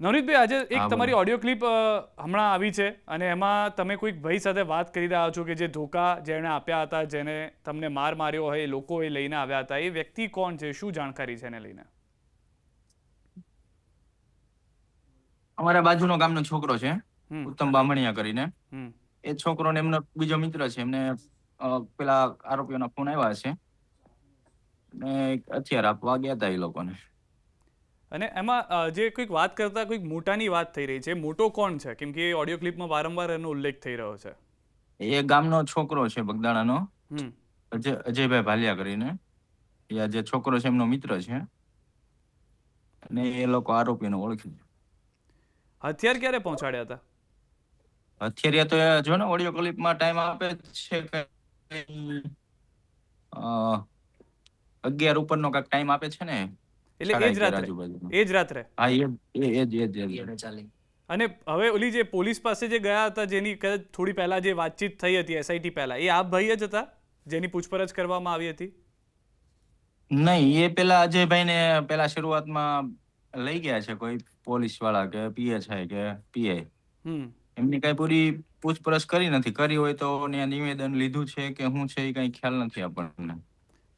નવનીતભાઈ, આજે એક હા બોલો. તમારી ઓડિયો ક્લિપ હમણાં આવી છે અને એમાં તમે કોઈક ભાઈ સાથે વાત કરી રહ્યા છો કે જે ધોકા જેણે આપ્યા હતા, જેને તમને માર માર્યો હોય, એ લોકો એ લઈને આવ્યા હતા. એ વ્યક્તિ કોણ છે? શું જાણકારી છે એને લઈને? અમારા બાજુનો ગામનો છોકરો છે, હમ. ઉત્તમ બામણિયા કરીને. હમ. એ છોકરો ને એમનો બીજો મિત્ર છે. એમને પેલા આરોપીઓના ફોન આવ્યા છે ને હથિયાર આપવા ગયા હતા એ લોકોને. અને એમાં જે કોઈક વાત કરતા કોઈક મોટાની વાત થઈ રહી છે. મોટો કોણ છે? કેમ કે એ ઓડિયો ક્લિપમાં વારંવાર એનો ઉલ્લેખ થઈ રહ્યો છે. એ ગામનો છોકરો છે, બગદાણાનો. હમ. અજયભાઈ ભાલિયા કરીને. એ જે છોકરો છે એમનો મિત્ર છે અને એ લોકો આરોપીને ઓળખી છે. હથિયાર ક્યારે પહોંચાડ્યા હતા? અત્યારે તો એ જો ને ઓડિયો ક્લિપમાં ટાઈમ આપે છે કે 11 ઉપરનો કાંઈક ટાઈમ આપે છે ને, એટલે એ જ 11:30 રાત્રે? આજુબાજુ. એ જ રાત્રે? હા, એ જ. અને હવે ઓલી જે પોલીસ પાસે જે ગયા હતા, જેની કદાચ થોડી પહેલા જે વાતચીત થઈ હતી એસઆઈટી પહેલા, એ આપ ભાઈ જ હતા જેની પૂછપરછ કરવામાં આવી હતી? નહીં, એ પેલા અજયભાઈને પેલા શરૂઆતમાં લઈ ગયા છે કોઈ પોલીસ વાળા કે પીએસઆઈ કે પીઆઈ. હમ. એમની કઈ પૂરી પૂછપરછ કરી નથી. કરી હોય તો ત્યાં નિવેદન લીધું છે કે શું છે એ કઈ ખ્યાલ નથી આપણને.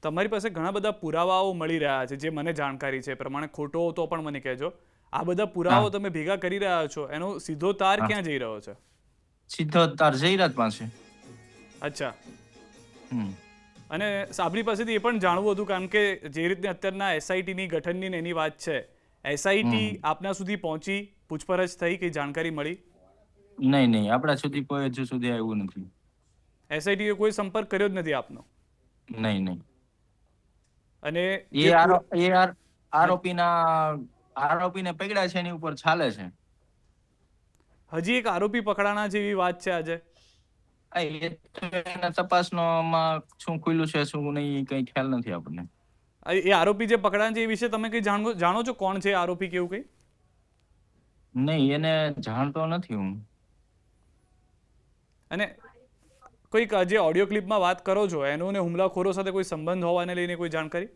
તમારી પાસે ઘણા બધા પુરાવાઓ મળી રહ્યા છે, જે મને જાણકારી છે એ પ્રમાણે. ખોટો તો પણ મને કહેજો. આ બધા હા પુરાવાઓ તમે ભેગા કરી રહ્યા છો, એનો સીધો તાર હા, ક્યાં જઈ રહ્યો છે? સીધો તાર જયરાજ પાસે. અચ્છા. હમ. અને આપણી પાસેથી એ પણ જાણવું હતું, કારણ કે જે રીતે અત્યારના એસઆઈટીની ગઠનની ને એની વાત છે, એસઆઈટી હમ. આપના સુધી પહોંચી, પૂછપરછ થઈ, કઈ જાણકારી મળી? નહીં, આપણા સુધી કોઈ હજુ સુધી આવ્યું નથી. એસઆઈટીએ કોઈ સંપર્ક કર્યો જ નથી આપનો? નહીં. અને એ જે આરો એ આર હા, આરોપીને પકડ્યા છે એની ઉપર ચાલે છે. હજી એક આરોપી પકડાના જેવી વાત છે આજે? એ તો એના તપાસમાં શું ખુલ્લું છે શું નહીં કઈ ખ્યાલ નથી આપણને. એ આરોપી જે પકડાના છે એ વિશે તમે કઈ જાણો છો? કોણ છે આરોપી કેવું કઈ? નહીં, એને જાણતો નથી હું. અને કોઈક જે ઓડિયો ક્લિપમાં વાત કરો છો, એનો ને હુમલાખોરો સાથે કોઈ સંબંધ હોવાને લઈને કોઈ જાણકારી?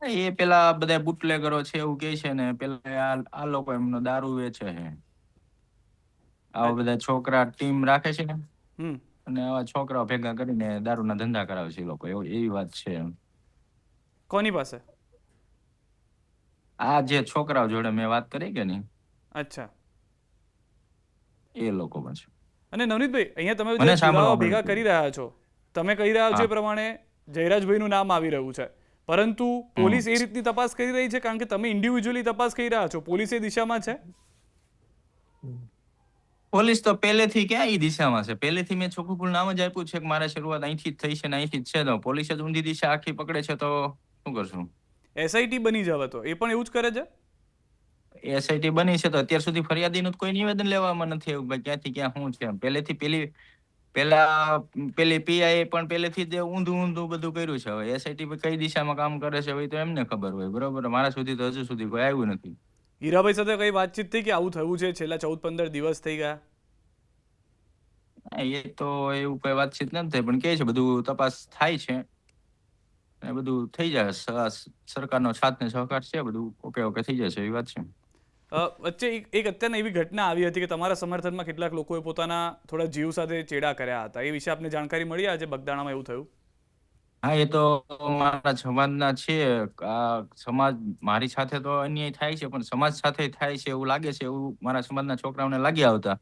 એ પેલા બધા બુટલેગરો છે એવું કે છે ને, પેલા આ લોકો એમનો દારૂ વેચે છે. આવા બધા છોકરા ટીમ રાખે છે ને, હમ. અને આવા છોકરાઓ ભેગા કરીને દારૂના ધંધા કરાવે છે એ લોકો. એવી વાત છે. કોની પાસે? આ જે છોકરાઓ જોડે મેં વાત કરી કે નહીં, અચ્છા. એ લોકો પાસે. અને નવનીતભાઈ, અહીંયા તમે જે મને પુરાવા સાંભળવા ભેગા મળ્યું કરી રહ્યા છો, તમે કહી રહ્યા છો હા. એ પ્રમાણે જયરાજભાઈનું નામ આવી રહ્યું છે, પરંતુ હમ. પોલીસ એ રીતની તપાસ કરી રહી છે? કારણ કે તમે ઇન્ડિવિજ્યુઅલી તપાસ કરી રહ્યા છો, પોલીસ એ દિશામાં છે? પોલીસ તો પહેલેથી ક્યાં ઈ દિશામાં છે. પહેલેથી મેં ચોખ્ખું નામ જ આપ્યું છે કે મારા શરૂઆત અહીંથી જ થઈ છે ને અહીંથી જ છે. તો પોલીસ જ ઊંધી દિશા આખી પકડે છે તો શું કરશું? એસઆઈટી બની જવા તો એ પણ એવું જ કરે છે? એસઆઈટી બની છે તો અત્યાર સુધી ફરિયાદીનું કોઈ નિવેદન લેવામાં નથી આવ્યું ભાઈ ક્યાંથી ક્યાં શું છે. પહેલેથી પેલી પીઆઈ પણ પહેલેથી જ ઊંધું બધું કર્યું છે. હવે એસઆઈટી કઈ દિશામાં કામ કરે છે હોય તો એમને ખબર હોય. બરોબર, મારા સુધી તો હજુ સુધી કોઈ આવ્યું નથી. હીરાભાઈ સાથે કઈ વાતચીત થઈ કે આવું થયું છે છેલ્લા 14-15 દિવસ થઈ ગયા? એ તો એવું કઈ વાતચીત નથી થઈ, પણ કે છે બધું તપાસ થાય છે અને બધું થઈ જાય. સરકારનો સાથ ને સહકાર છે, બધું ઓકે થઈ જશે એવી વાત છે. વચ્ચે એક અત્યારના એવી ઘટના આવી હતી કે તમારા સમર્થનમાં કેટલાક લોકોએ પોતાના થોડા જીવ સાથે ચેડા કર્યા હતા. એ વિશે આપને જાણકારી મળી? આજે બગદાણામાં એવું થયું? હા, એ તો મારા સમાજના છે. આ સમાજ મારી સાથે તો અન્યાય થાય છે, પણ સમાજ સાથે થાય છે એવું લાગે છે. એવું મારા સમાજના છોકરાઓને લાગી આવતા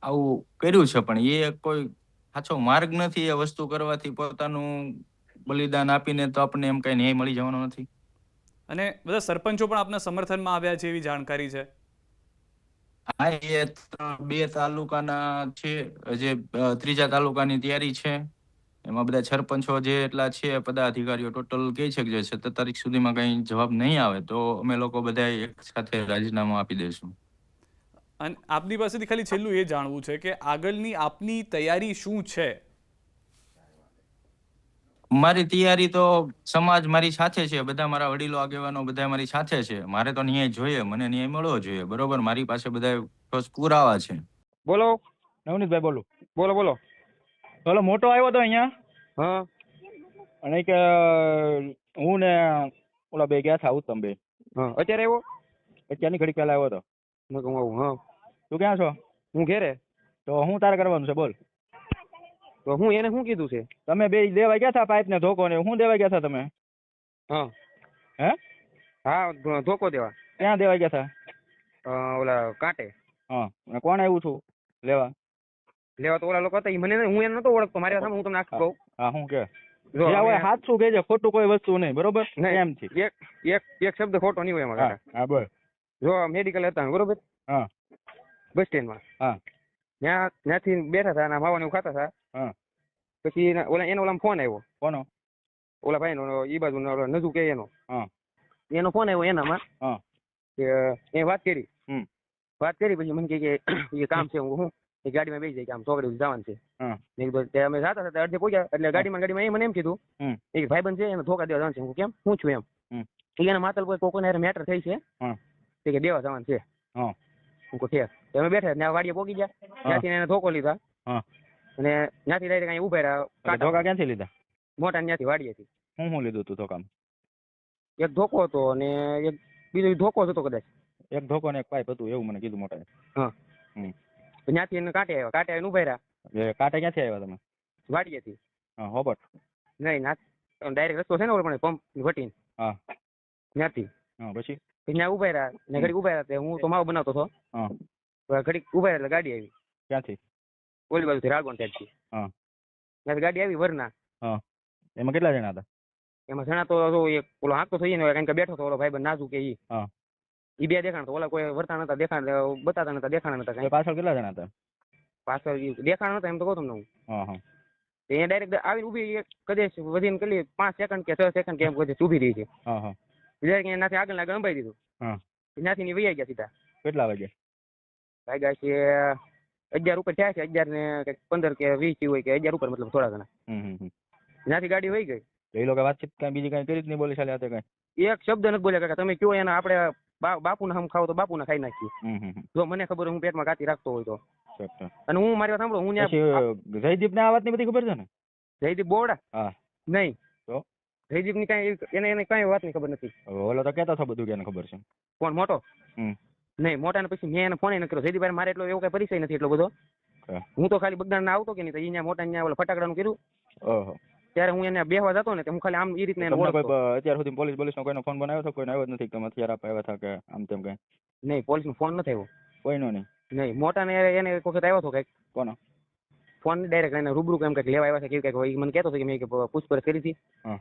આવું કર્યું છે. પણ એ કોઈ સાચો માર્ગ નથી. એ વસ્તુ કરવાથી પોતાનું બલિદાન આપીને તો આપણને એમ કઈ ન્યાય મળી જવાનો નથી. અને બધા સરપંચો પણ આપના સમર્થનમાં આવ્યા છે એવી જાણકારી છે? હા, બે તાલુકાના છે. જે ત્રીજા તાલુકાની તૈયારી છે. એમાં બધા સરપંચો જે એટલા છે પદાધિકારીઓ ટોટલ કહે છે કે જે 17 તારીખ સુધીમાં કઈ જવાબ નહીં આવે તો અમે લોકો બધા એક સાથે રાજીનામું આપી દઈશું. અને આપની પાસેથી ખાલી છેલ્લું એ જાણવું છે કે આગળની આપની તૈયારી શું છે? મારી તૈયારી તો સમાજ મારી સાથે છે. બધા મારા વડીલો આગેવાનો બધા મારી સાથે છે. મારે તો ન્યાય જોઈએ, મને ન્યાય મળવો જોઈએ. બરોબર, મારી પાસે બધા ઠોસ પુરાવા છે. બોલો નવનીતભાઈ બોલો. બોલો બોલો. પેલો મોટો આવ્યો તો અહીંયા. હા. અને કે હું ને ઓલા બે ગયા હતા ઉત્તમ બે. હા અત્યારે આવ્યો. અત્યારની ઘડી પહેલા આવ્યો હતો. મેં કહું આવું હા તું ક્યાં છો? હું ઘેરે તો હું તારે કરવાનું છે બોલ. તો હું એને શું કીધું છે તમે બે દેવા ગયા હતા પાઇપ ને ધોકો ને હું દેવા ગયા હતા તમે? હા હે હા ધોકો દેવા ક્યાં દેવા ગયા હતા? ઓલા કાંટે હા અને કોણ આવ્યું છું લેવા? લેવા તો ઓલા લોકો હતા ઈ મને હું એને નતો ઓળખતો મારી સામે હું તમને આખું કહું હા હું કે જો જે હોય અમે- હાથ શું કહેજે, ખોટું કોઈ વસ્તુ નહીં, બરોબર? નહીં. એમ થી એક એક એક શબ્દ ખોટો નહીં હોય એમાં હા કાકા. હા બોલ. જો મેડિકલ હતા બરોબર હા બસ સ્ટેન્ડમાં હા ત્યાંથી બેઠા હતા અને માવાનું એવું ખાતા હતા હા પછી ઓલા ફોન આવ્યો કોનો? ઓલા ભાઈનો ઈ બાજુ નજુ કે એનો હા એનો ફોન આવ્યો એનામાં હા કે એ વાત કરી હમ વાત કરી પછી મને કહે કે એ કામ છે હું એ ગાડીમાં બેસી જાય કે આમ ચોકડી સુધી જવાનું છે હા મેં કીધું તે અમે જતા હતા અડધે પહોંચ્યા એટલે ગાડીમાં એ મને એમ કીધું હમ એ ભાઈબંધ છે એને ધોકા દેવા જવાનું છે હું કેમ હું છું એમ હમ એ એના માતલ પર કોકોને હારે મેટર થઈ છે હા તે કે દેવા જવાનું છે હા હું કહું ઠેક તો અમે બેઠા ત્યાં વાડીએ પોગી ગયા ત્યાંથી એને ધોકો લીધા હા અને ત્યાંથી ડાયરેક્ટ અહીં ઉભા રહ્યા એટલે ધોકા ક્યાંથી લીધા? મોટા ત્યાંથી વાડીએથી હું લીધું તું ધોકામાં? એક ધોકો હતો અને એક બીજો ધોકો જ હતો કદાચ એક ધોકો ને એક પાઇપ હતું એવું મને કીધું મોટા. હા હમ ત્યાંથી એને કાંટે આવીને ઉભા રહ્યા એટલે કાંટે ક્યાંથી આવ્યા તમે? વાડીએથી હા હોબટ. નહીં ના ડાયરેક્ટ રસ્તો છે ને ઓલો પંપ વટીને હા ત્યાંથી હા પછી ત્યાં ઉભા રહ્યા ને ઘડીક ઉભા રહ્યા તે હું તો માવો બનાવતો હતો હા ઘડીક ઉભા રહ્યા એટલે ગાડી આવી ક્યાંથી? ઓલી બાજુથી રાળગોણ સાઈડથી હા ત્યાંથી ગાડી આવી વરના હા એમાં કેટલા જણા હતા? એમાં જણા તો જો એક ઓલો હાંકતો થઈ ને કારણ કે બેઠો હતો ઓલો ભાઈ નાજુ કે ઈ હા ઈ બે દેખાણ તો ઓલા કોઈ વર્તા નતા દેખાણ બતાતા નતા દેખાણા નતા એ કઈ પાછળ કેટલા જણા હતા? પાછળ ઈ દેખાણ નતા એમ તો કહું તમને હું હા હા એ ડાયરેક્ટ આવીને ઊભી કદાચ વધીને કેટલી 5 સેકન્ડ કે 6 સેકન્ડ કે એમ કદાચ ઊભી રહી છે હા હા ડાયરેક્ટ એનાથી આગળ અંબાઈ દીધું હા ત્યાંથી ની વૈયા ગયા સીધા કેટલા વાગે? વાગ્યા છે 11 ઉપર થયા છે 11 ને કંઈક 15 કે 20 થી હોય કે 11 ઉપર મતલબ થોડા ઘણા હમ ત્યાંથી ગાડી વહી ગઈ તો એ લોકો વાતચીત કઈ બીજી કઈ કરી જ નહીં બોલી ચાલે કઈ? એક શબ્દ નથી બોલ્યા કાકા તમે કયો એના આપણે બાપુના હમ ખાવ તો બાપુના ખાઈ નાખીએ હમ જો મને ખબર હોય હું પેટમાં કાતી રાખતો હોય તો ચોક્કસ. અને હું મારી વાત સાંભળો હું ત્યાં પછી જયદીપ ને આ વાતની બધી ખબર છે ને? જયદીપ બોવડા હા નહીં તો જયદીપ ની કઈ એને કઈ વાતની ખબર નથી ઓલો તો કહેતો હતો બધું કે એને ખબર છે. કોણ મોટો હમ નહીં મોટા ને પછી મેં એને ફોન ન કર્યો જયદીપ મારે એટલો એવો કઈ પરિચય નથી એટલો બધો હા. હું તો ખાલી બગદાણ આવતો કે નહીં તો અહીંયા મોટા ત્યાં ઓલા ફટાકડાનું કર્યું ઓહો ત્યારે હું એને બેહવા જતો ને તો હું ખાલી આમ એ રીતના એને તમને ઓળખતો કોઈ અત્યાર સુધી પોલીસ નો કોઈનો ફોન બનાવ્યો હતો? કોઈને આવ્યો જ નથી? તમે હથિયાર આપવા આવ્યા હતા કે આમ તેમ કઈ? નહીં પોલીસ નો ફોન નથી આવ્યો કોઈનો નહીં? નહીં મોટા ને એને એક વખત આવ્યો હતો કઈક કોનો? ફોન ડાયરેક્ટ એને રૂબરૂ એમ કંઈક લેવા આવ્યા છે કેવું કંઈક મને કહેતો હતો કે મેં પૂછપરછ કરી હતી હા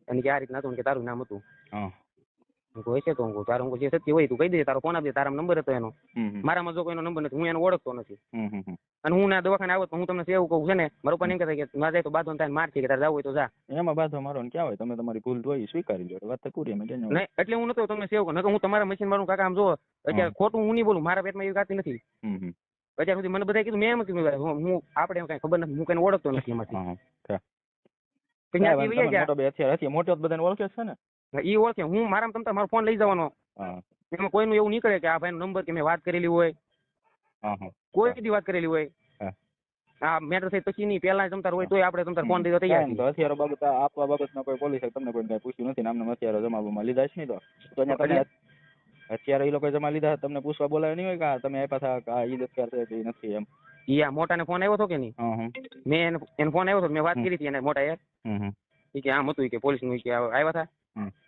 અને કે આ રીતના હતું ને કે તારું નામ હતું હા હું કહું હશે તો હું કહું તારું જે સત્ય હોય તું કહી દે તારો ફોન આપી દે તારા નંબર હતો એનો હમ મારામાં જો કોઈનો નંબર નથી હું એને ઓળખતો નથી હમ અને હું ના દવાખાને આવ્યો તો હું તમને એવું કહું છે ને મારું પણ એમ કહેતા કે ના જાય તો બાંધો થાય માર છે કે તારે જવું હોય તો જા એમાં બાધો મારો ને ક્યાં હોય? તમે તમારી ભૂલ જોઈ સ્વીકારી લો, વાત તો પૂરી એમાં ક્યાં નહીં એટલે હું નતો તમને સેવ કહું હું તમારા મશીન મારું કાકા આમ જો અત્યારે ખોટું હું નહીં બોલું મારા પેટમાં એવી ગાતી નથી હમ અત્યાર સુધી મને બધા કીધું મેં એમ કીધું હું આપણે એમ કઈ ખબર નથી હું કઈ ઓળખતો નથી એમાંથી હા પછી ત્યાંથી વહી ગયા મોટો બે હથિયાર મોટો બધાને ઓળખે છે ને? ઈ ઓળખે હું મારા તમતા મારો ફોન લઈ જવાનો હા એમાં કોઈનું એવું નીકળે કે આ ભાઈનો નંબર કે મેં વાત કરેલી હોય હા હા કોઈ બધી વાત કરેલી હોય હા. આ મેટર થઈ પછી નહીં પહેલા તમતાર હોય તોય આપણે તમતાર ફોન દીધો તૈયાર તો હથિયારો બાબત આપવા બાબતમાં કોઈ પોલીસે તમને કોઈ કઈ પૂછ્યું નથી? નામના હથિયારો જમાવવામાં લીધા છે નહીં તો અહીંયા તમે હથિયારો એ લોકો જમા લીધા તમને પૂછવા બોલાવે નહીં હોય કે આ તમે આપ્યા હતા કે આ ઈ હથિયાર છે કે ઈ નથી એમ? ઈ આ મોટાને ફોન આવ્યો હતો કે નહીં મેં એને ફોન આવ્યો હતો મેં વાત કરી હતી એને મોટા યાર ઈ કે આમ હતું ઈ કે પોલીસ નું કે આવ્યા હતા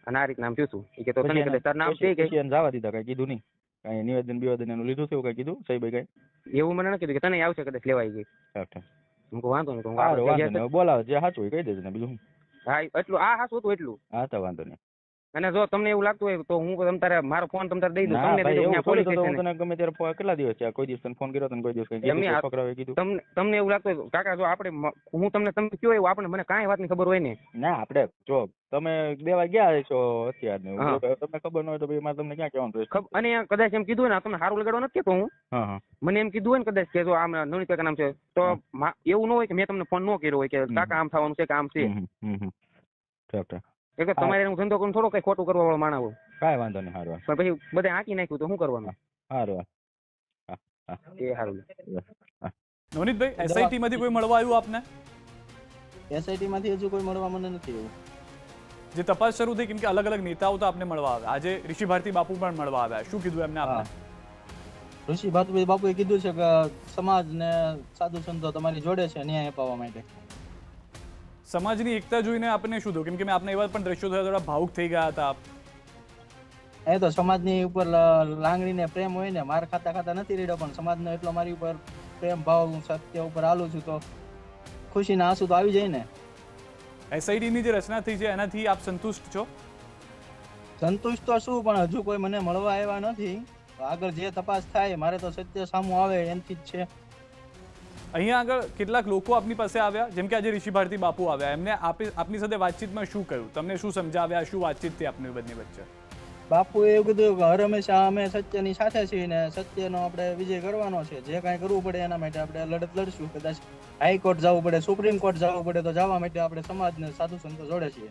અને આ રીતના આમ થયું હતું ઈ કે તો તને કદાચ તારું નામ છે કે જવા દીધા કઈ કીધું નહીં? કઈ નિવેદન બિવેદન એનું લીધું થયું કઈ કીધું સાહેબ કઈ? એવું મને ન કીધું કે તને આવશે કદાચ લેવાઈ ગઈ હું કહું વાંધો નહીં વાંધો નહીં બોલાવો જે સાચું હોય કહી દેજો ને બીજું. હા એટલું આ હાસું હતું એટલું હા તો વાંધો નહીં. અને જો તમને એવું લાગતું હોય તો હું તમતારે મારો ફોન તમતારે દઈ દઉં ના તમને દઈ ભાઈ દઉં એવું પોલીસ થોડું તો હું સ્ટેશન તને ગમે ત્યારે કેટલા દિવસ થયા કોઈ દિવસ તને ફોન કર્યો તને કોઈ દિવસ કઈ એમની કીધું છોકરાઓએ કીધું? તમને એવું લાગતું હોય કાકા જો આપણે હું તમને તમે કયો એવું આપણે મને કાંઈ વાતની ખબર હોય ને ના આપણે જો તમે દેવા ગયા છો અત્યાર ને હા. તમને ખબર ન હોય તો ભાઈ મારે તમને ક્યાં કહેવાનું રહેશે? અને કદાચ એમ કીધું હોય ને તમને સારું લગાડવા નથી કહેતો હું હા હા મને એમ કીધું હોય ને કદાચ કે જો આમ નવનીત કાકા નામ છે તો એવું ન હોય કે મેં તમને ફોન ન કર્યો હોય કે કાકા આમ થવાનું છે કે આમ છે ઠીક ઠીક એટલે તમારે હું ધંધો કરું થોડો કઈ ખોટું કરવા વાળો માણસ હોઉં કાંઈ વાંધો નહીં સારું પણ પછી બધા આંકી નાખ્યું તો શું કરવાનું સારું એ સારું નવનીતભાઈ એસઆઈટી માંથી કોઈ મળવા આવ્યું આપને? એસઆઈટી માંથી હજુ કોઈ મળવા મને નથી એવું. જે તપાસ શરૂ થઈ, કેમ કે અલગ અલગ નેતાઓ તો આપને મળવા આવ્યા, આજે ઋષિ ભારતી બાપુ પણ મળવા આવ્યા, શું કીધું એમને આપને? ઋષિ બાપુએ કીધું છે કે સમાજ ને સાધુ સંતો તમારી જોડે છે ન્યાય અપાવવા માટે. સમાજની એકતા જોઈને આપને શું થયું? કેમ કે મેં આપને એવા પણ દ્રશ્યો થયા, થોડા ભાવુક થઈ ગયા હતા આપ. એ તો સમાજની ઉપર લાગણી ને પ્રેમ હોય ને, માર ખાતા ખાતા નથી રેડ્યો, પણ સમાજનો એટલો મારી ઉપર પ્રેમ ભાવ, હું સત્ય ઉપર હાલું છું તો ખુશીના આંસુ તો આવી જાય ને. SIT ની જે રચના થઈ છે એનાથી આપ સંતુષ્ટ છો? સંતુષ્ટ તો શું, પણ હજુ કોઈ મને મળવા આવ્યા નથી. આગળ જે તપાસ થાય, મારે તો સત્ય સામું આવે એનથી જ છે. અહીંયા આગળ કેટલાક લોકો આપની પાસે આવ્યા, જેમ કે આજે ઋષિ ભારતી બાપુ આવ્યા, એમને આપની સાથે વાતચીતમાં શું કહ્યું, તમને શું સમજાવ્યા, શું વાતચીત થઈ આપની બંને વચ્ચે? બાપુએ એવું કીધું કે હર હંમેશા અમે સત્યની સાથે છીએ ને સત્યનો આપણે વિજય કરવાનો છે. જે કાંઈ કરવું પડે એના માટે આપણે લડત લડશું. કદાચ હાઈકોર્ટ જવું પડે, સુપ્રીમ કોર્ટ જવું પડે તો જવા માટે આપણે સમાજને સાધુ સંતો જોડે છીએ.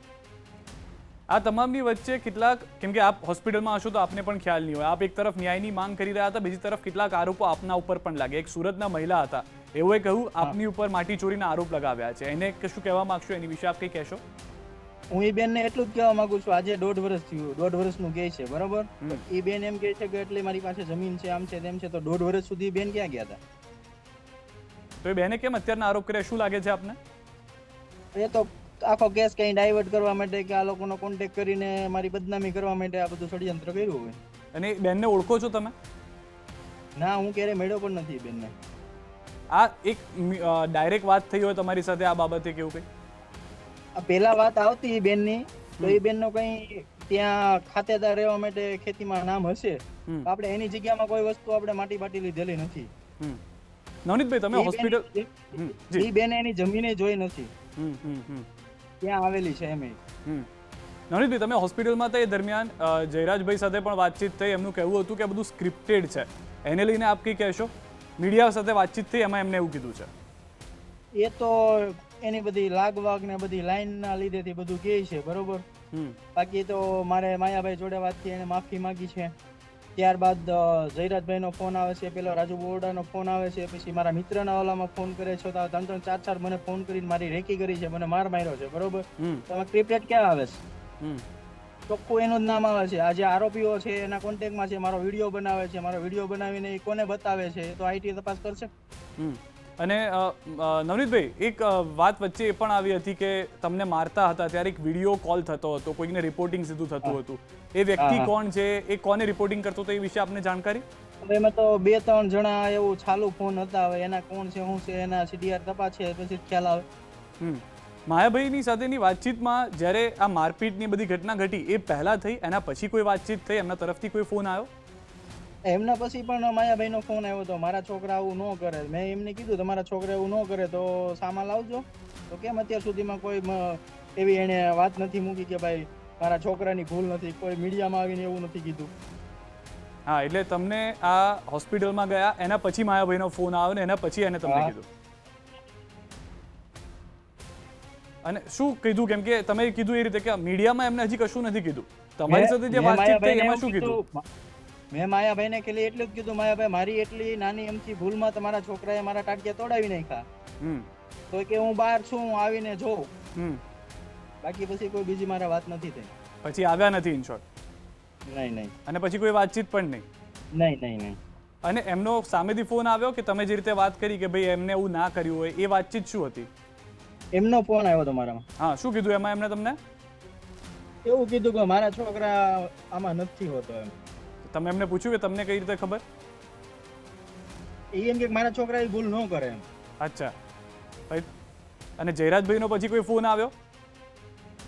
આ તમામની વચ્ચે કેટલાક, કેમ કે આપ હોસ્પિટલમાં હશો તો આપને પણ ખ્યાલ નહીં હોય, આપ એક તરફ ન્યાયની માંગ કરી રહ્યા હતા, બીજી તરફ કેટલાક આરોપો આપના ઉપર પણ લાગે. એક સુરતના મહિલા હતા, એઓએ કહ્યું આપની ઉપર માટી ચોરીના આરોપ લગાવ્યા છે, એને કશું કહેવા માંગશો? એની વિશે આપ કંઈ કહેશો? હું એ બેનને એટલું જ કહેવા માંગુ છું, આજે 1.5 વર્ષ થયું, 1.5 વર્ષનું કહે છે બરોબર. એ બેન એમ કહે છે કે એટલે મારી પાસે જમીન છે, આમ છે તેમ છે, તો 1.5 વર્ષ સુધી બેન ક્યાં ગયા હતા? તો એ બેને કેમ અત્યારના આરોપ કર્યા, શું લાગે છે આપને? એ તો આખો કેસ કઈ ડાયવર્ટ કરવા માટે કે આ લોકોનો કોન્ટેક્ટ કરીને મારી બદનામી કરવા માટે આ બધું ષડયંત્ર કર્યું હોય. અને બેનને ઓળખો છો તમે? ના, હું ક્યારે મળ્યો પણ નથી બેનને. આ એક ડાયરેક્ટ વાત થઈ હોય તમારી સાથે આ બાબતે કેવું કંઈ? આ પહેલા વાત આવતી એ બેનની, તો એ બેનનો કઈ ત્યાં ખાતેદાર રહેવા માટે ખેતીમાં નામ હશે, આપણે એની જગ્યામાં કોઈ વસ્તુ આપણે માટી બાટી લીધેલી નથી. નવનીતભાઈ, તમે હોસ્પિટલ, એ બેન એની જમીને જોઈ નથી, ત્યાં આવેલી છે એમ. નવનીતભાઈ, તમે હોસ્પિટલમાં હતા એ દરમિયાન જયરાજભાઈ સાથે પણ વાતચીત થઈ, એમનું કહેવું હતું કે આ બધું સ્ક્રિપ્ટેડ છે, એને લઈને આપ કંઈ કહેશો? મીડિયા સાથે વાતચીત થઈ, એમાં એમને એવું કીધું છે. એ તો એની બધી લાગવાગ ને બધી લાઈન ના લીધેથી બધું કહે છે બરોબર. બાકી તો મારે માયાભાઈ જોડે વાત થઈ, એને માફી માંગી છે. ત્યારબાદ જયરાજભાઈ નો ફોન આવે છે, પેલો રાજુ બોરડા નો ફોન આવે છે, પછી મારા મિત્રના ઓલામાં ફોન કરે છે, તો 3-3, 4-4 મને ફોન કરીને મારી રેકી કરી છે, મને માર માર્યો છે બરોબર. તો ક્રિપ્ટેડ ક્યાં આવે છે? ચોખ્ખું એનું જ નામ આવે છે. આ જે આરોપીઓ છે એના કોન્ટેક્ટમાં છે, મારો વિડીયો બનાવે છે, મારો વિડીયો બનાવીને એ કોને બતાવે છે તો આઈટી તપાસ કરશે. અને નવનીતભાઈ, એક વાત વચ્ચે એ પણ આવી હતી કે તમને મારતા હતા ત્યારે એક વિડીયો કોલ થતો હતો, કોઈને રિપોર્ટિંગ સીધું થતું હતું. એ વ્યક્તિ કોણ છે, એ કોને રિપોર્ટિંગ કરતો હતો, એ વિશે આપને જાણકારી? એમાં તો 2-3 જણા એવું ચાલુ ફોન હતા, હવે એના કોણ છે, શું છે, એના CDR તપાસ છે પછી ખ્યાલ આવે. માયાભાઈની સાથેની વાતચીતમાં જ્યારે આ મારપીટની બધી ઘટના ઘટી એ પહેલા થઈ, એના પછી કોઈ વાતચીત થઈ, એમના તરફથી કોઈ ફોન આવ્યો? એમના પછી પણ માયાભાઈ નો ફોન આવ્યો હતો, મારા છોકરા આવું ન કરે. મેં એમને કીધું તમારા છોકરા એવું ન કરે તો સામાન લાવજો. તો કેમ અત્યાર સુધીમાં કોઈ એવી એને વાત નથી મૂકી કે ભાઈ મારા છોકરાની ભૂલ નથી, કોઈ મીડિયામાં આવીને એવું નથી કીધું. હા, એટલે તમને આ હોસ્પિટલમાં ગયા એના પછી માયાભાઈનો ફોન આવ્યો ને એના પછી એને તમને કીધું? અને શું કીધું? કેમ કે તમે કીધું એ રીતે કે મીડિયામાં એમને હજી કશું નથી કીધું, તમારી સાથે જે વાતચીત થઈ એમાં શું કીધું? મેં માયાભાઈને ખાલી એટલું જ કીધું, માયાભાઈ મારી એટલી નાની એમથી ભૂલમાં તમારા છોકરાએ મારા ટાટિયા તોડાવી નાખ્યા, તો કે હું બહાર છું, હું આવીને જોઉં. બાકી પછી કોઈ બીજી મારા વાત નથી થઈ. પછી આવ્યા નથી ઇન શોર્ટ? નહીં. અને પછી કોઈ વાતચીત પણ નહીં? નહીં. અને એમનો સામેથી ફોન આવ્યો કે તમે જે રીતે વાત કરી કે ભાઈ એમને એવું ના કર્યું હોય, એ વાતચીત શું હતી? એમનો ફોન આવ્યો હતો મારામાં. હા, શું કીધું એમાં એમને તમને? એવું કીધું કે મારા છોકરા આમાં નથી હોતો એમ. તમે એમને પૂછ્યું કે તમને કઈ રીતે ખબર? એમ કે મારા છોકરા એ ભૂલ ન કરે એમ. અચ્છા. અને જયરાજભાઈનો પછી કોઈ ફોન આવ્યો?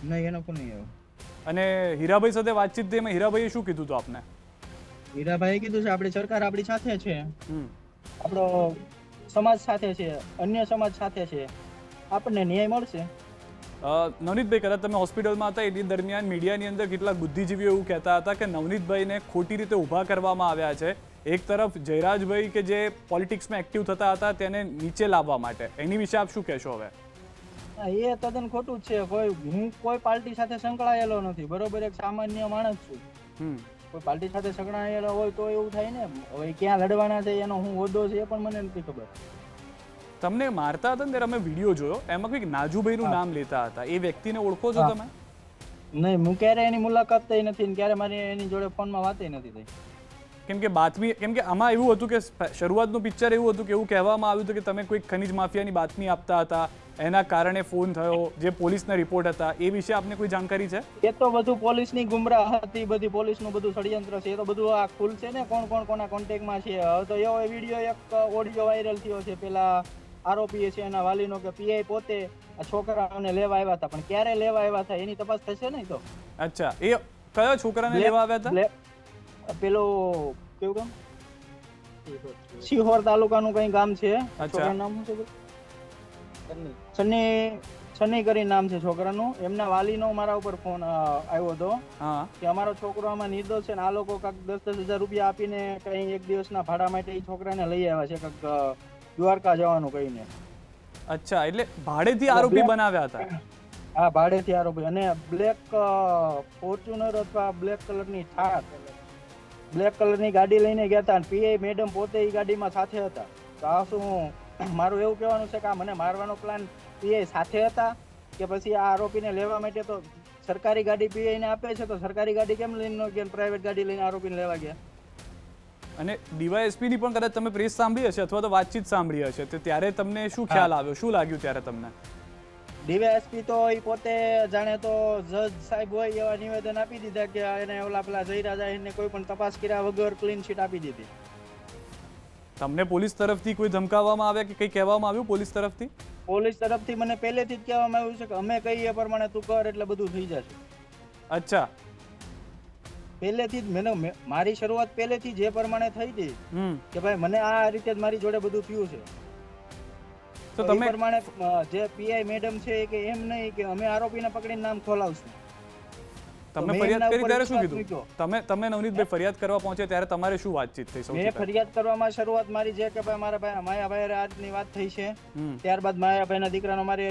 નહીં, એનો ફોન નહીં આવ્યો. અને હીરાભાઈ સાથે વાતચીત થઈ, એમાં હીરાભાઈએ શું કીધું હતું આપને? હીરાભાઈએ કીધું છે આપણી સરકાર આપણી સાથે છે, આપણો સમાજ સાથે છે, અન્ય સમાજ સાથે છે, આપણને ન્યાય મળશે. નવનીતભાઈ, કદાચ તમે હોસ્પિટલમાં હતા એ દરમિયાન મીડિયાની અંદર કેટલાક બુદ્ધિજીવીઓ એવું કહેતા હતા કે નવનીતભાઈને ખોટી રીતે ઊભા કરવામાં આવ્યા છે. એક તરફ જયરાજભાઈ કે જે પોલિટિક્સમાં એક્ટિવ થતા હતા તેને નીચે લાવવા માટે, એની વિશે આપ શું કહેશો હવે? એ તદ્દન ખોટું જ છે. હું કોઈ પાર્ટી સાથે સંકળાયેલો નથી બરોબર, એક સામાન્ય માણસ છું. કોઈ પાર્ટી સાથે સંકળાયેલો હોય તો એવું થાય ને. હવે ક્યાં લડવાના છે, એનો હું હોદ્દો છે એ પણ મને નથી ખબર. તમને મારતા હતા ને ત્યારે અમે વિડીયો જોયો, એમાં કંઈક નાજુભાઈનું નામ લેતા હતા, એ વ્યક્તિને ઓળખો છો તમે? નહીં, હું ક્યારે એની મુલાકાત થઈ નથી ને ક્યારે મારી એની જોડે ફોનમાં વાતય નથી થઈ. કેમ કે આમાં એવું હતું કે શરૂઆતનું પિક્ચર એવું હતું કે એવું કહેવામાં આવ્યું હતું કે તમે કોઈ ખનીજ માફિયાની બાતમી આપતા હતા, એના કારણે ફોન થયો, જે પોલીસના રિપોર્ટ હતા, એ વિશે આપને કોઈ જાણકારી છે? એ તો બધું પોલીસની ગુમરાહ હતી, બધી પોલીસનું બધું ષડયંત્ર છે. એ તો બધું આ ખુલશે ને કોણ કોણ કોના કોન્ટેક્ટમાં છે. હવે તો એવો વિડીયો એક ઓડિયો વાયરલ થયો છે પેલા આરોપી છે એના વાલીનો કે પીઆઈ પોતે આ છોકરાઓને લેવા આવ્યા હતા, પણ ક્યારે લેવા આવ્યા હતા એની તપાસ થશે ને. તો અચ્છા, એ કયો છોકરાને લેવા આવ્યા હતા? પેલો કેવું ગામ, સિહોર તાલુકાનું કઈ ગામ છે. છોકરાનું નામ શું છે? સન્ની કરી નામ છે છોકરાનું. એમના વાલીનો મારા ઉપર ફોન આવ્યો હતો કે અમારો છોકરો આમાં નિર્દોષ છે ને આ લોકો કાંક 10,000 રૂપિયા આપીને કઈ એક દિવસના ભાડા માટે એ છોકરાને લઈ આવ્યા છે કાંક દ્વારકા જવાનું કહીને. અચ્છા, એટલે ભાડેથી આરોપી બનાવ્યા હતા? હા, ભાડેથી આરોપી. અને બ્લેક ફોર્ચ્યુનર અથવા બ્લેક કલરની થાર, બ્લેક કલરની ગાડી લઈને ગયા હતા. પીઆઈ મેડમ પોતે એ ગાડીમાં સાથે હતા. તો આ શું મારું એવું કહેવાનું છે કે આ મને મારવાનો પ્લાન પીઆઈ સાથે હતા કે પછી આ આરોપીને લેવા માટે તો સરકારી ગાડી પીઆઈ ને આપે છે, તો સરકારી ગાડી કેમ લઈને ગયા, પ્રાઇવેટ ગાડી લઈને આરોપીને લેવા ગયા? અને ડીવાયએસપી ની પણ કદાચ તમે પ્રેસ સાંભળી હશે અથવા તો વાતચીત સાંભળી હશે, તો ત્યારે તમને શું ખ્યાલ આવ્યો, શું લાગ્યું ત્યારે તમને? ડીવાયએસપી તો એ પોતે જાણે તો જજ સાહેબ હોય એવા નિવેદન આપી દીધા કે એને ઓલા પેલા જયરાજ આહિરને કોઈ પણ તપાસ કર્યા વગર ક્લીન ચીટ આપી દીધી. તમને પોલીસ તરફથી કોઈ ધમકાવવામાં આવ્યા કે કંઈ કહેવામાં આવ્યું પોલીસ તરફથી? પોલીસ તરફથી મને પહેલેથી જ કહેવામાં આવ્યું છે કે અમે કહીએ પ્રમાણે તું કર એટલે બધું થઈ જશે. અચ્છા, પહેલેથી જ મારી શરૂઆત પહેલેથી જે પ્રમાણે થઈ હતી કે ભાઈ મને આ રીતે જ મારી જોડે બધું થયું છે. તો તમે પ્રમાણે જે પીઆઈ મેડમ છે કે એમ નહીં કે અમે આરોપીને પકડીને નામ ખોલાવશું. તમે ફરિયાદ કરી ત્યારે શું કીધું? તમે નવનીતભાઈ ફરિયાદ કરવા પહોંચ્યા ત્યારે તમારે શું વાતચીત થઈ? મેં ફરિયાદ કરવામાં શરૂઆત મારી છે કે ભાઈ મારા ભાઈ માયાભાઈ આ રીતની વાત થઈ છે. ત્યારબાદ માયાભાઈના દીકરાનો મારી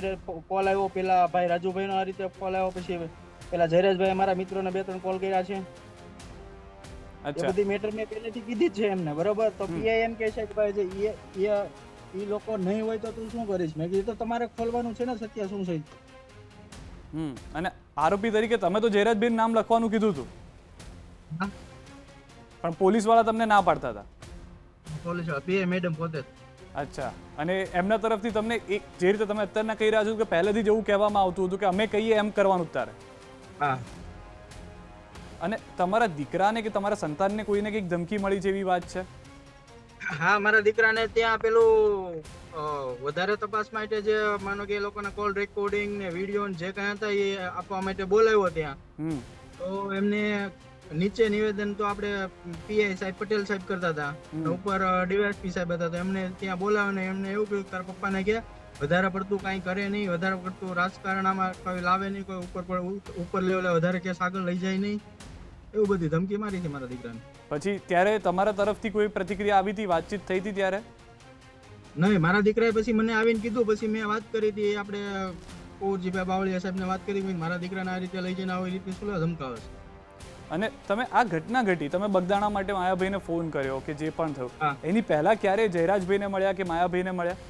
કોલ આવ્યો, પેલા ભાઈ રાજુભાઈનો આ રીતે કોલ આવ્યો, પછી પેલા જયરાજભાઈ મારા મિત્રોને 2-3 કોલ કર્યા છે. એ બધી મેટર મેં પહેલેથી કીધી જ છે એમને, બરોબર? તો પીઆઈ એમ કહે છે કે ભાઈ જે એ લોકો નહીં હોય તો તું શું કરીશ? મેં કીધું તો તમારે ખોલવાનું છે ને સત્ય શું છે. અને આરોપી તરીકે તમે તો જયરાજભાઈ નામ લખવાનું કીધું હતું, પણ પોલીસ વાળા તમને ના પાડતા હતા? પોલીસ વાળા પીઆઈ મેડમ પોતે. અચ્છા, અને એમના તરફથી તમને જે રીતે તમે અત્યારના કહી રહ્યા છો કે પહેલેથી જ એવું કહેવામાં આવતું હતું કે અમે કહીએ એમ કરવાનું તારે? હા. અને તમારા દીકરાને કે તમારા સંતાનને કોઈને કંઈક ધમકી મળી છે એવી વાત છે? હા, મારા દીકરાને ત્યાં પેલું વધારે તપાસ માટે જે માનો કે એ લોકોના કોલ રેકોર્ડિંગ ને વિડીયો જે કઈ હતા એ આપવા માટે બોલાવ્યો ત્યાં. તો એમને નીચે નિવેદન તો આપણે પીઆઈ સાહેબ પટેલ સાહેબ કરતા હતા, ઉપર ડીવાયએસપી સાહેબ હતા. તો એમને ત્યાં બોલાવ્યો ને એમને એવું કહ્યું તારા પપ્પાને કે વધારે પડતું કાંઈ કરે નહીં, વધારે પડતું રાજકારણ આમાં કોઈ લાવે નહીં, કોઈ ઉપર લેવલે વધારે કેસ આગળ લઈ જાય નહીં, એવું બધી ધમકી મારી છે મારા દીકરાને. પછી ત્યારે તમારા તરફથી કોઈ પ્રતિક્રિયા આવી હતી, વાતચીત થઈ હતી ત્યારે? નહીં, મારા દીકરાએ પછી મને આવીને કીધું, પછી મેં વાત કરી હતી આપણે કૌરજીભાઈ બાવળિયા સાહેબને વાત કરી, મારા દીકરાને આ રીતે લઈ જઈને આવી રીતે શું ધમકાવે છે. અને તમે આ ઘટના ઘટી, તમે બગદાણા માટે માયાભાઈને ફોન કર્યો કે જે પણ થયું, એની પહેલા ક્યારે જયરાજભાઈને મળ્યા કે માયાભાઈને મળ્યા?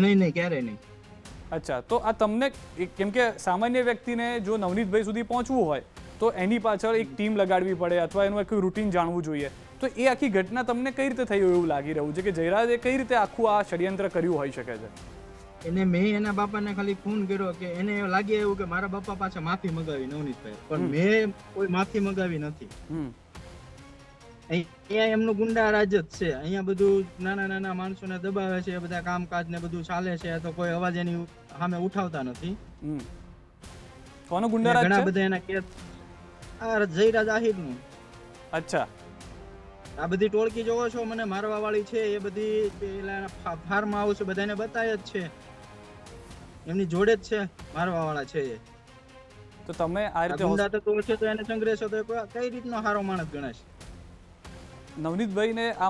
નહીં, ક્યારેય નહીં. અચ્છા, તો આ તમને કેમ કે સામાન્ય વ્યક્તિને જો નવનીતભાઈ સુધી પહોંચવું હોય તો એની પાછળ એક ટીમ લગાડવી પડે અથવા એનું આખું રૂટીન જાણવું જોઈએ. તો એ આખી ઘટના તમને કઈ રીતે થઈ એવું લાગી રહ્યું છે કે જયરાજે કઈ રીતે આખું આ ષડયંત્ર કર્યું હોઈ શકે છે? એને મેં એના બાપાને ખાલી ફોન કર્યો કે એને લાગે એવું કે મારા બાપા પાસે માફી મંગાવી નવનીતભાઈ, પણ મેં કોઈ માફી મંગાવી નથી. અહીંયા એમનું ગુંડા રાજ જ છે. અહીંયા બધું નાના નાના માણસોને દબાવે છે, બધા કામકાજ ને બધું ચાલે છે, તો કોઈ અવાજ એની સામે ઉઠાવતા નથી. કોનો ગુંડા રાજ છે? ઘણા બધા એના કેસ આ જયરાજ આહિરનું. અચ્છા, આ બધી ટોળકી જોવો છો મને મારવા વાળી છે, એ બધી પેલા ફાર્મ હાઉસ બધાને બતાય જ છે, એમની જોડે જ છે મારવા વાળા છે. તો તમે આ રીતે ગુંડા તત્વો છે તો એને સંગ્રહેશો તો કઈ રીતનો સારો માણસ ગણાશે? નવનીતભાઈને આ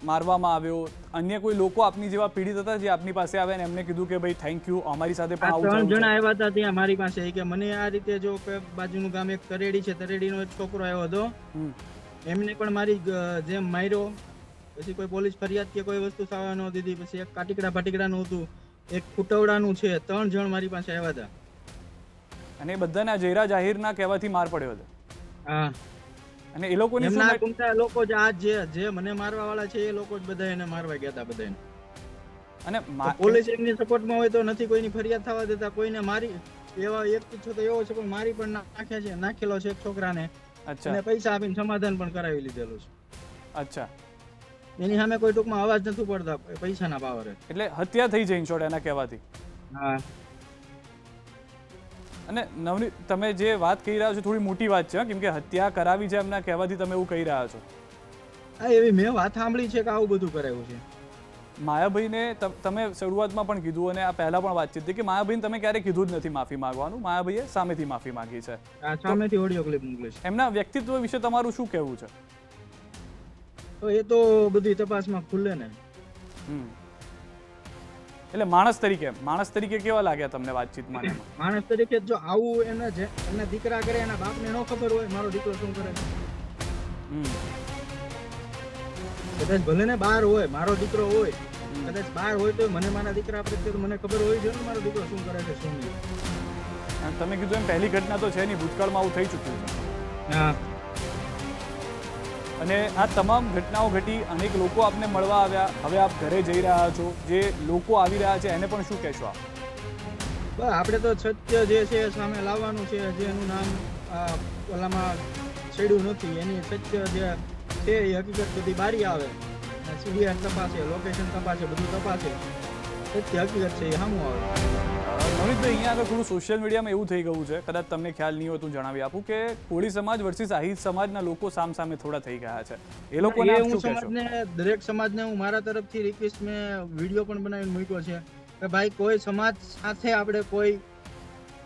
મારવામાં આવ્યો, અન્ય કોઈ લોકો આપની જેવા પીડિત હતા જે આપની પાસે આવ્યા ને એમને કીધું કે ભાઈ થેન્ક યુ, અમારી સાથે પણ આવું થયું? 3 જણા આવ્યા હતા ત્યાં મારી પાસે કે મને આ રીતે જો બાજુનું ગામ એક તરેડી છે, તરેડીનો એક છોકરો આવ્યો હતો, એમને પણ મારી જેમ માર્યો. પછી કોઈ પોલીસ ફરિયાદ કે કોઈ વસ્તુ સાવા ન દીધી. પછી એક કાટીકડા ભાટીકડાનું હતું, એક ફૂટવડાનું છે, 3 જણ મારી પાસે આવ્યા હતા. અને એ બધાને આ જયરા જાહેરના કહેવાથી માર પડ્યો છે. હા, અને એ લોકોની શું એમના કુંતા લોકો જ આ જે મને મારવા વાળા છે એ લોકો જ બધા એને મારવા ગયા હતા બધાને. અને પોલીસ એમની સપોર્ટમાં હોય તો નથી કોઈની ફરિયાદ થવા દેતા. કોઈને મારી એવા એક છો તો એવો છે પણ મારી પણ નાખેલો છે એક છોકરાને. અચ્છા. અને પૈસા આપીને સમાધાન પણ કરાવી લીધેલું છે. અચ્છા. એની સામે કોઈ ટૂંકમાં અવાજ નથી પડતા પૈસાના પાવરે. એટલે હત્યા થઈ છે ઇન શોર્ટ એના કહેવાથી. હા. અને નવનીત, તમે જે વાત કહી રહ્યા છો થોડી મોટી વાત છે, કેમ કે હત્યા કરાવી છે એમના કહેવાથી તમે એવું કહી રહ્યા છો. હા, એવી મેં વાત સાંભળી છે કે આવું બધું કરાયું છે. માયાભાઈને તમે શરૂઆતમાં પણ કીધું અને આ પહેલા પણ વાતચીત થઈ કે માયાભાઈને તમે ક્યારેય કીધું જ નથી માફી માંગવાનું. માયાભાઈએ સામેથી માફી માંગી છે. આ સામેથી ઓડિયો ક્લિપ મોકલે છે. એમના વ્યક્તિત્વ વિશે તમારું શું કહેવું છે? તો એ તો બધી તપાસમાં ખુલે ને. એટલે માણસ તરીકે કેવા લાગ્યા તમને વાતચીતમાં? માણસ તરીકે જો આવું એના દીકરા કરે એના બાપને ન ખબર હોય મારો દીકરો શું કરે છે. કદાચ ભલે ને બહાર હોય, મારો દીકરો હોય, કદાચ બહાર હોય તો મને મારા દીકરા પ્રત્યે મને ખબર હોય છે ને મારો દીકરો શું કરે છે શું નહીં. તમે કીધું એમ પહેલી ઘટના તો છે નહીં, ભૂતકાળમાં આવું થઈ ચૂક્યું છે. હા. અને આ તમામ ઘટનાઓ ઘટી, અનેક લોકો આપને મળવા આવ્યા, હવે આપ ઘરે જઈ રહ્યા છો, જે લોકો આવી રહ્યા છે એને પણ શું કહેશો આપ? બસ આપણે તો સત્ય જે છે સામે લાવવાનું છે. જેનું નામ ઓલામાં છેડ્યું નથી, એની સત્ય જે છે એ હકીકત બધી બારી આવે, સીડીઆર તપાસે, લોકેશન તપાસે, બધું તપાસે, સત્ય હકીકત છે એ સામું આવે. નવનીતભાઈ, અહીંયા આગળ થોડું સોશિયલ મીડિયામાં એવું થઈ ગયું છે, કદાચ તમને ખ્યાલ નહીં હોય તો જણાવી આપું કે કોળી સમાજ વર્સિસ આહિર સમાજના લોકો સામે થોડા થઈ ગયા છે. એ લોકોને આપ શું કહેશો? દરેક સમાજને હું મારા તરફથી રિક્વેસ્ટ, મેં વિડીયો પણ બનાવીને મૂક્યો છે કે ભાઈ કોઈ સમાજ સાથે આપણે કોઈ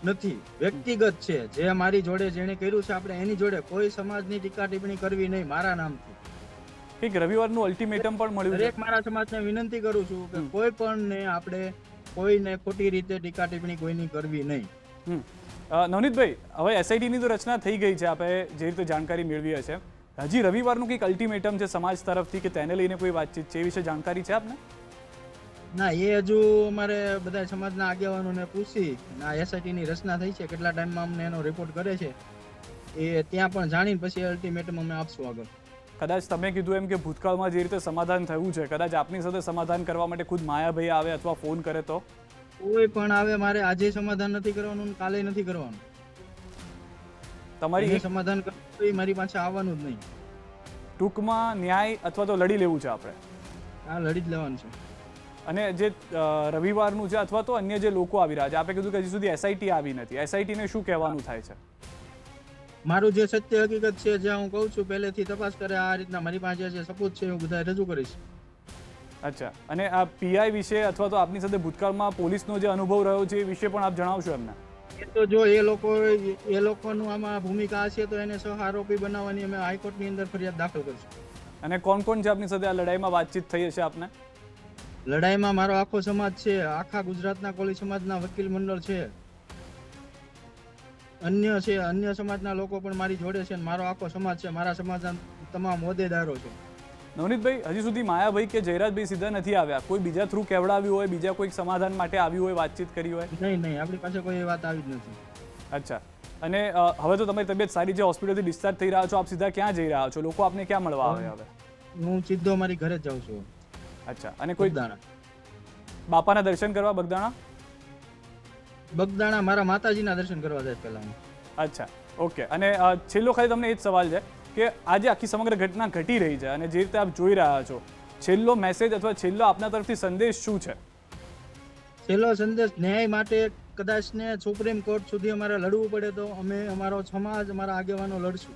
નથી, વ્યક્તિગત છે. જે મારી જોડે જેણે કર્યું છે આપણે એની જોડે કોઈ સમાજની ટીકા ટિપ્પણી કરવી નહીં મારા નામથી. એક રવિવારનું અલ્ટિમેટમ પણ મળ્યું છે. દરેક મારા સમાજને વિનંતી કરું છું કે કોઈ પણ ને આપણે કોઈને ખોટી રીતે ટીકા ટિપ્પણી કોઈની કરવી નહીં. નવનીતભાઈ, હવે એસઆઈટીની તો રચના થઈ ગઈ છે, આપણે જે રીતે જાણકારી મેળવી હશે. હજી રવિવારનું કંઈક અલ્ટિમેટમ છે સમાજ તરફથી કે તેને લઈને કોઈ વાતચીત છે, એ વિશે જાણકારી છે આપને? ના, એ હજુ અમારે બધા સમાજના આગેવાનોને પૂછી આ એસઆઈટીની રચના થઈ છે, કેટલા ટાઈમમાં અમને એનો રિપોર્ટ કરે છે એ ત્યાં પણ જાણીને પછી અલ્ટિમેટમ અમે આપશું આગળ. કદાચ તમે કીધું એમ કે ભૂતકાળમાં જે રીતે સમાધાન થયું છે, કદાચ આપની સાથે સમાધાન કરવા માટે ખુદ માયાભાઈ આવે અથવા ફોન કરે તો? કોઈ પણ આવે, મારે આજે સમાધાન નથી કરવાનું, કાલે નથી કરવાનું. તમારી સમાધાન કરવું મારી પાસે આવવાનું જ નહીં. ટૂંકમાં ન્યાય અથવા તો લડી લેવું છે આપણે? હા, લડી જ લેવાનું છે. અને જે રવિવારનું છે અથવા તો અન્ય જે લોકો આવી રહ્યા છે, આપણે કીધું કે હજી સુધી એસઆઈટી આવી નથી, એસઆઈટીને શું કહેવાનું થાય છે? મારું જે સત્ય હકીકત છે, જે હું કહું છું પહેલેથી તપાસ કરે, આ રીતના મારી પાસે જે સપૂત છે હું બધા રજૂ કરીશ. અચ્છા. અને આ પીઆઈ વિશે અથવા તો આપની સાથે ભૂતકાળમાં પોલીસનો જે અનુભવ રહ્યો છે એ વિશે પણ આપ જણાવશો એમને? એ તો જો એ લોકોનું આમાં ભૂમિકા હશે તો એને સહ આરોપી બનાવવાની અમે હાઈકોર્ટની અંદર ફરિયાદ દાખલ કરીશું. અને કોણ કોણ છે આપની સાથે આ લડાઈમાં વાતચીત થઈ હશે આપને? લડાઈમાં મારો આખો સમાજ છે, આખા ગુજરાતના કોળી સમાજના વકીલ મંડળ છે, અન્ય સમાજના લોકો પણ મારી જોડે છે. મારો આખો સમાજ છે, મારા સમાજના તમામ હોદ્દેદારો છે. નવનીતભાઈ, હજી સુધી માયાભાઈ કે જયરાજભાઈ સીધા નથી આવ્યા? કોઈ બીજા થ્રુ કેવડાવ્યું હોય, બીજા કોઈ સમાધાન માટે આવ્યું હોય, વાતચીત કરી હોય? નહીં, આપણી પાસે કોઈ વાત આવી જ નથી. અચ્છા. અને હવે તો તમારી તબિયત સારી છે, હોસ્પિટલથી ડિસ્ચાર્જ થઈ રહ્યા છો, આપ સીધા ક્યાં જઈ રહ્યા છો? લોકો આપને ક્યાં મળવા આવે હવે? હું સીધો મારી ઘરે જ જાઉં છું. અચ્છા. અને કોઈ બગદાણા બાપાના દર્શન કરવા? બગદાણા મારા માતાજીના દર્શન કરવા જાય પહેલા. અચ્છા, ઓકે. અને છેલ્લો ખાલી તમને એ જ સવાલ છે કે આજે આખી સમગ્ર ઘટના ઘટી રહી છે અને જે રીતે આપ જોઈ રહ્યા છો, છેલ્લો મેસેજ અથવા છેલ્લો આપના તરફથી સંદેશ શું છે? છેલ્લો સંદેશ ન્યાય માટે કદાચ ને સુપ્રીમ કોર્ટ સુધી અમારે લડવું પડે તો અમે અમારો સમાજ, અમારા આગેવાનો લડશું.